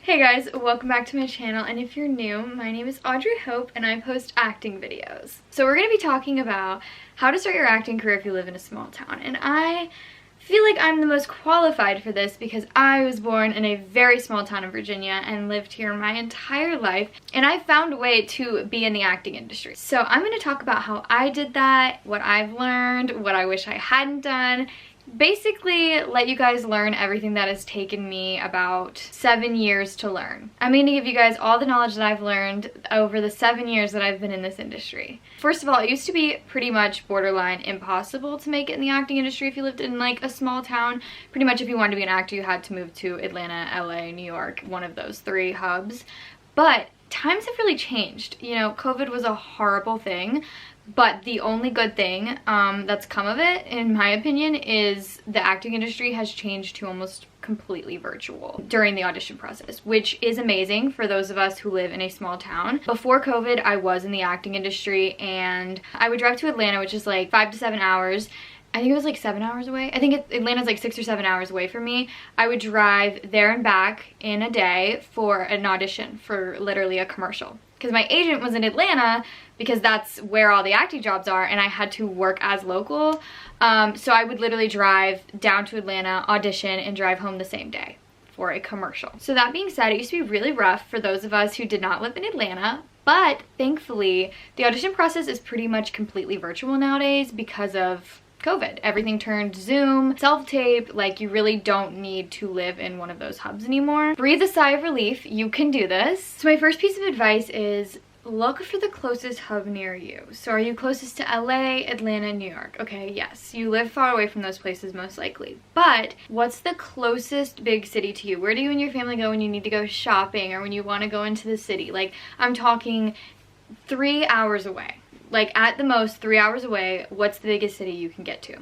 Hey guys, welcome back to my channel, and if you're new, my name is Audrey Hope and I post acting videos. So we're going to be talking about how to start your acting career if you live in a small town, and I feel like I'm the most qualified for this because I was born in a very small town in Virginia and lived here my entire life, and I found a way to be in the acting industry. So I'm going to talk about how I did that, what I've learned, what I wish I hadn't done. Basically, let you guys learn everything that has taken me about 7 years to learn. I'm going to give you guys all the knowledge that I've learned over the 7 years that I've been in this industry. First of all, it used to be pretty much borderline impossible to make it in the acting industry if you lived in like a small town. Pretty much if you wanted to be an actor, you had to move to Atlanta, LA, New York, one of those three hubs. But times have really changed. You know, COVID was a horrible thing. But the only good thing that's come of it, in my opinion, is the acting industry has changed to almost completely virtual during the audition process, which is amazing for those of us who live in a small town. Before COVID, I was in the acting industry and I would drive to Atlanta, which is like 5 to 7 hours. I think it was like 7 hours away. I think Atlanta's like 6 or 7 hours away from me. I would drive there and back in a day for an audition for literally a commercial. Because my agent was in Atlanta because that's where all the acting jobs are, and I had to work as local. So I would literally drive down to Atlanta, audition, and drive home the same day for a commercial. So that being said, it used to be really rough for those of us who did not live in Atlanta. But thankfully, the audition process is pretty much completely virtual nowadays because of COVID. Everything turned Zoom, self-tape, like you really don't need to live in one of those hubs anymore. Breathe a sigh of relief, you can do this. So my first piece of advice is look for the closest hub near you. So are you closest to LA, Atlanta, New York? Okay, yes, you live far away from those places most likely. But what's the closest big city to you? Where do you and your family go when you need to go shopping or when you want to go into the city? Like, I'm talking 3 hours away. Like at the most 3 hours away, what's the biggest city you can get to?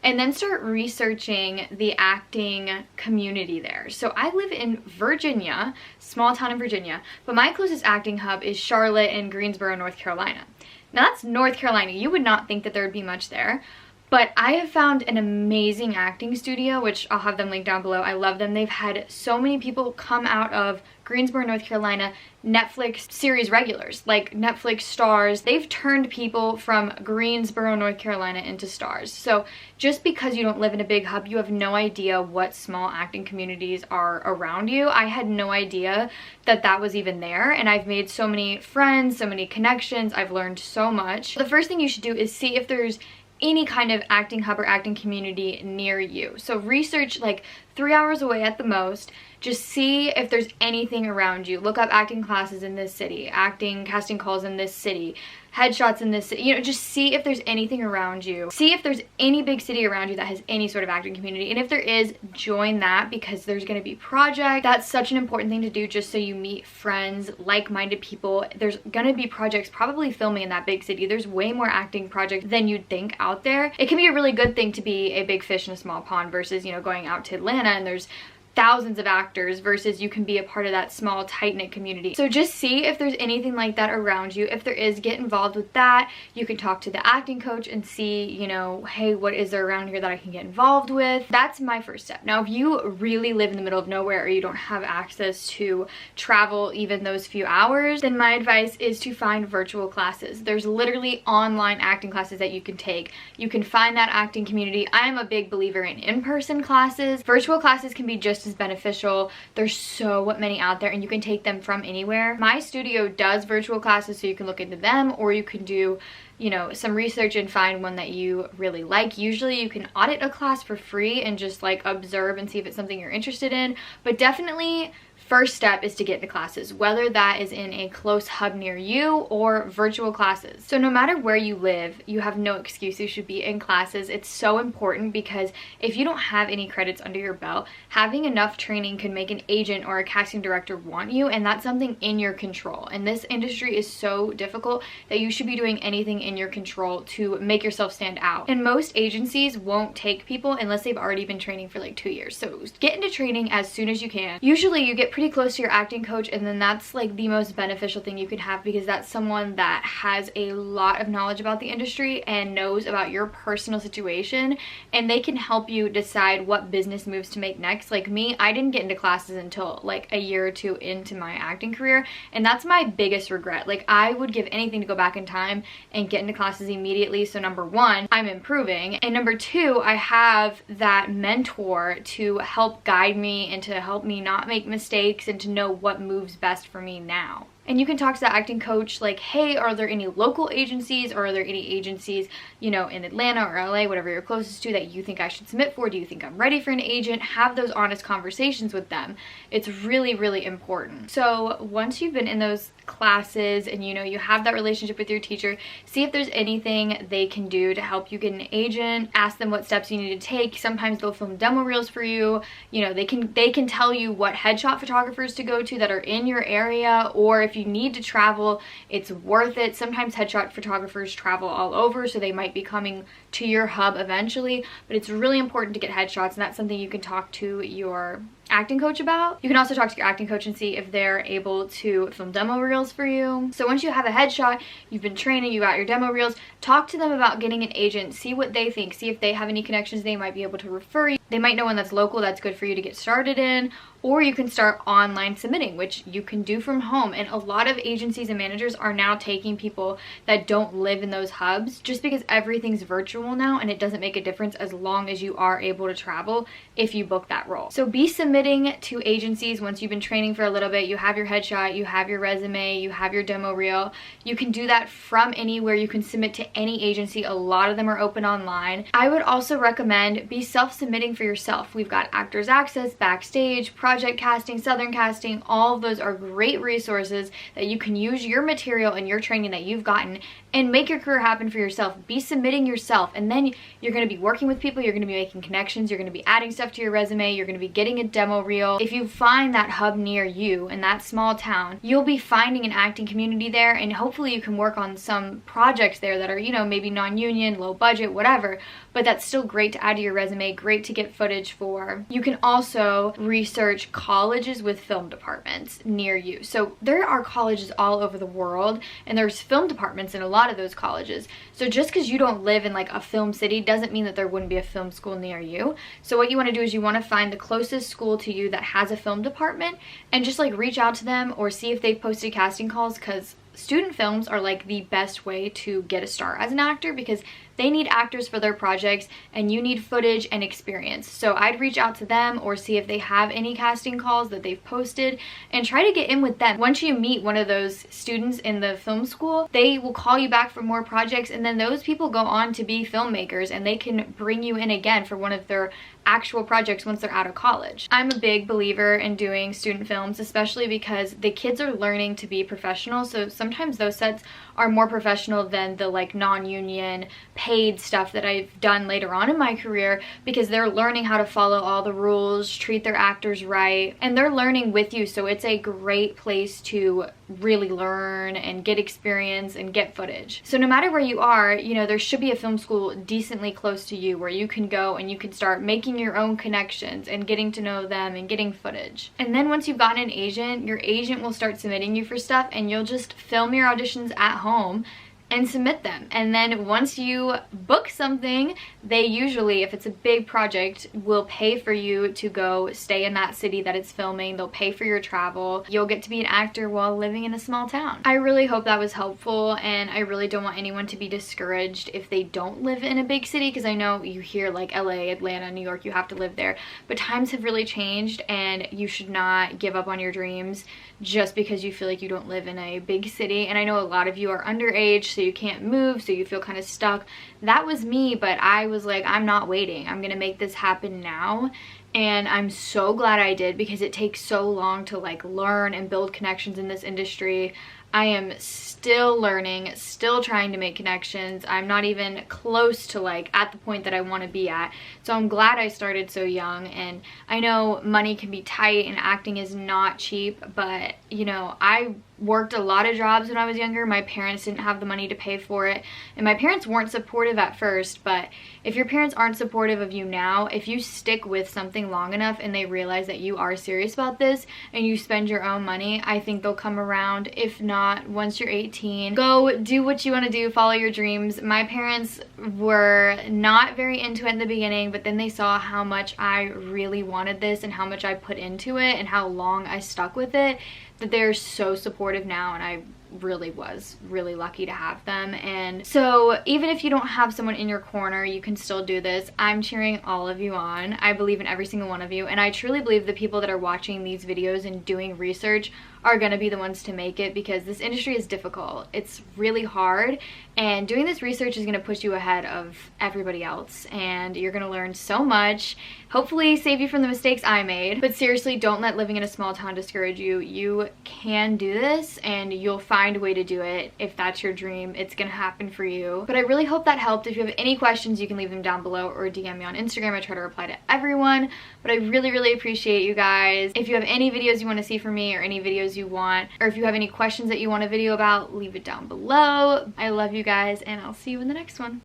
And then start researching the acting community there. So I live in Virginia, small town in Virginia, but my closest acting hub is Charlotte and Greensboro, North Carolina. Now that's North Carolina. You would not think that there would be much there. But I have found an amazing acting studio, which I'll have them linked down below. I love them. They've had so many people come out of Greensboro, North Carolina, Netflix series regulars, like Netflix stars. They've turned people from Greensboro, North Carolina into stars. So just because you don't live in a big hub, you have no idea what small acting communities are around you. I had no idea that that was even there, and I've made so many friends, so many connections. I've learned so much. The first thing you should do is see if there's any kind of acting hub or acting community near you. So research like 3 hours away at the most. Just see if there's anything around you. Look up acting classes in this city, acting casting calls in this city, headshots in this city. You know, just see if there's anything around you. See if there's any big city around you that has any sort of acting community. And if there is, join that because there's going to be projects. That's such an important thing to do just so you meet friends, like-minded people. There's going to be projects probably filming in that big city. There's way more acting projects than you'd think out there. It can be a really good thing to be a big fish in a small pond versus, you know, going out to Atlanta and there's thousands of actors versus you can be a part of that small tight-knit community. So just see if there's anything like that around you. If there is, get involved with that. You can talk to the acting coach and see, you know, hey, what is there around here that I can get involved with? That's my first step. Now, if you really live in the middle of nowhere or you don't have access to travel even those few hours, then my advice is to find virtual classes. There's literally online acting classes that you can take. You can find that acting community. I am a big believer in in-person classes. Virtual classes can be just as beneficial. There's so many out there and you can take them from anywhere. My studio does virtual classes, so you can look into them, or you can do, you know, some research and find one that you really like. Usually you can audit a class for free and just like observe and see if it's something you're interested in, but definitely first step is to get into classes, whether that is in a close hub near you or virtual classes. So no matter where you live, you have no excuse. You should be in classes. It's so important because if you don't have any credits under your belt, having enough training can make an agent or a casting director want you, and that's something in your control. And this industry is so difficult that you should be doing anything in your control to make yourself stand out. And most agencies won't take people unless they've already been training for like 2 years. So get into training as soon as you can. Usually you get pretty pretty close to your acting coach, and then that's like the most beneficial thing you can have, because that's someone that has a lot of knowledge about the industry and knows about your personal situation, and they can help you decide what business moves to make next. Like me, I didn't get into classes until like a year or two into my acting career, and that's my biggest regret. Like I would give anything to go back in time and get into classes immediately. So number one, I'm improving, and number two, I have that mentor to help guide me and to help me not make mistakes and to know what moves best for me now. And you can talk to that acting coach like, hey, are there any local agencies, or are there any agencies, you know, in Atlanta or LA, whatever you're closest to, that you think I should submit for? Do you think I'm ready for an agent? Have those honest conversations with them. It's really, really important. So once you've been in those classes and you know you have that relationship with your teacher, see if there's anything they can do to help you get an agent. Ask them what steps you need to take. Sometimes they'll film demo reels for you. You know, they can tell you what headshot photographers to go to that are in your area, or if you need to travel, it's worth it. Sometimes headshot photographers travel all over, so they might be coming to your hub eventually, but it's really important to get headshots, and that's something you can talk to your acting coach about. You can also talk to your acting coach and see if they're able to film demo reels for you. So once you have a headshot, you've been training, you got your demo reels, talk to them about getting an agent, see what they think, see if they have any connections they might be able to refer you. They might know one that's local that's good for you to get started in, or you can start online submitting, which you can do from home. And a lot of agencies and managers are now taking people that don't live in those hubs, just because everything's virtual now and it doesn't make a difference as long as you are able to travel if you book that role. So be submitting to agencies once you've been training for a little bit. You have your headshot, you have your resume, you have your demo reel. You can do that from anywhere. You can submit to any agency. A lot of them are open online. I would also recommend be self-submitting for yourself. We've got Actors Access, Backstage, Project Casting, Southern Casting. All of those are great resources that you can use your material and your training that you've gotten and make your career happen for yourself. Be submitting yourself, and then you're going to be working with people, you're going to be making connections, you're going to be adding stuff to your resume, you're going to be getting a demo reel. If you find that hub near you in that small town, you'll be finding an acting community there, and hopefully you can work on some projects there that are, you know, maybe non-union, low budget, whatever, but that's still great to add to your resume, great to get footage for. You can also research colleges with film departments near you. So there are colleges all over the world, and there's film departments in a lot of those colleges. So just because you don't live in like a film city doesn't mean that there wouldn't be a film school near you. So what you want to do is you want to find the closest school to you that has a film department and just like reach out to them or see if they've posted casting calls, because student films are like the best way to get a start as an actor, because they need actors for their projects and you need footage and experience. So I'd reach out to them or see if they have any casting calls that they've posted and try to get in with them. Once you meet one of those students in the film school, they will call you back for more projects, and then those people go on to be filmmakers and they can bring you in again for one of their actual projects once they're out of college. I'm a big believer in doing student films, especially because the kids are learning to be professional. So sometimes those sets are more professional than the like non-union paid stuff that I've done later on in my career, because they're learning how to follow all the rules, treat their actors right, and they're learning with you. So it's a great place to really learn and get experience and get footage. So no matter where you are, you know, there should be a film school decently close to you where you can go and you can start making your own connections and getting to know them and getting footage. And then once you've gotten an agent, your agent will start submitting you for stuff, and you'll just film your auditions at home and submit them. And then once you book something, they usually, if it's a big project, will pay for you to go stay in that city that it's filming. They'll pay for your travel. You'll get to be an actor while living in a small town. I really hope that was helpful, and I really don't want anyone to be discouraged if they don't live in a big city, because I know you hear like LA, Atlanta, New York, you have to live there, but times have really changed and you should not give up on your dreams just because you feel like you don't live in a big city. And I know a lot of you are underage, so you can't move, so you feel kind of stuck. That was me, but I was like, I'm not waiting. I'm gonna make this happen now. And I'm so glad I did, because it takes so long to like learn and build connections in this industry. I am still learning, still trying to make connections. I'm not even close to like at the point that I want to be at. So I'm glad I started so young, and I know money can be tight and acting is not cheap, but you know, I worked a lot of jobs when I was younger. My parents didn't have the money to pay for it, and my parents weren't supportive at first, but if your parents aren't supportive of you now, if you stick with something long enough and they realize that you are serious about this and you spend your own money, I think they'll come around. If not, once you're 18, go do what you want to do, follow your dreams. My parents were not very into it in the beginning, but then they saw how much I really wanted this and how much I put into it and how long I stuck with it, that they're so supportive now, and I really was really lucky to have them. And so even if you don't have someone in your corner, you can still do this. I'm cheering all of you on. I believe in every single one of you, and I truly believe the people that are watching these videos and doing research are going to be the ones to make it, because this industry is difficult. It's really hard, and doing this research is going to push you ahead of everybody else, and you're going to learn so much, hopefully save you from the mistakes I made. But seriously, don't let living in a small town discourage you. You can do this, and you'll find a way to do it. If that's your dream, it's going to happen for you. But I really hope that helped. If you have any questions, you can leave them down below or DM me on Instagram. I try to reply to everyone, but I really appreciate you guys. If you have any videos you want to see from me, or any videos you want, or if you have any questions that you want a video about, leave it down below. I love you guys, and I'll see you in the next one.